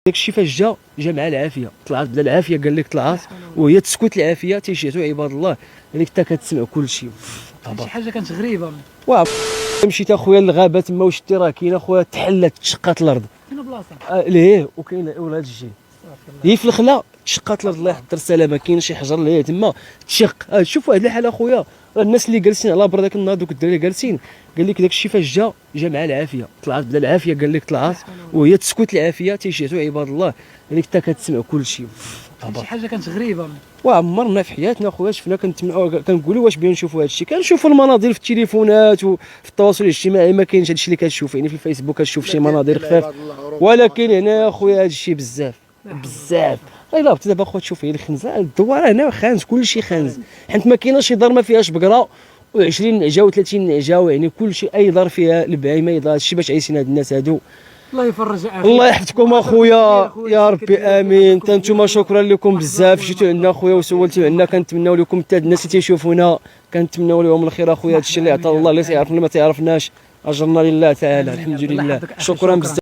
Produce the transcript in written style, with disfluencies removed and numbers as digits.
داكشي فاش جا مع العافيه، طلعت بلا العافيه قال لك طلعت، وهي تسكت العافيه تيشهدوا عباد الله اللي حتى كتسمع كل شيء. شي حاجه كانت غريبه. مشيت اخويا للغابه تما وشتي راه كاين اخويا تحلات تشقات الارض. فين بلاصه؟ ليه وكاين ولاد الجي هي في الخلا تشقات الارض. الله يحضر السلامه. كاين شي حجر ليه تما تشق. شوف واحد الحال اخويا، الناس اللي جالسين على بر داك النهار دوك الدراري اللي جالسين قال لك داكشي فاش جا مع العافيه، طلعت بلا العافيه قال لك طلعت، وهي تسكت العافيه تيشهدوا عباد الله اللي حتى كتسمع كل شيء. شي حاجه كانت غريبه. وعمرنا في حياتنا خويا شفنا كنقولوا واش بغينا نشوفوا هذا الشيء. كنشوفوا المناظر في التليفونات وفي التواصل الاجتماعي، ما كاينش هذا الشيء اللي كتشوف يعني في الفيسبوك كتشوف شي مناظر خفاف، ولكن هنا خويا هذا الشيء بزاف بزاف. الا بغيتي دابا خويا تشوف هي الخنزه الدوار هنا خانز، كل شيء خانز، حيت ما كايناش شي دار ما فيهاش بقره و20 نعجه و30 نعجه، يعني كل شيء اي دار فيها البهيمه يضل هادشي باش عايشين هاد الناس هادو. الله يفرج اخي. الله يحفظكم اخويا يا ربي امين. انتم شكرا لكم بزاف جيتوا عندنا اخويا وسولتوا عندنا، كنتمناو لكم حتى الناس اللي تيشوفونا كنتمناو لهم الخير اخويا. هادشي اللي عطا الله اللي تيعرفنا ما تيعرفناش اجرنا لله تعالى. الحمد لله. شكرا بزاف.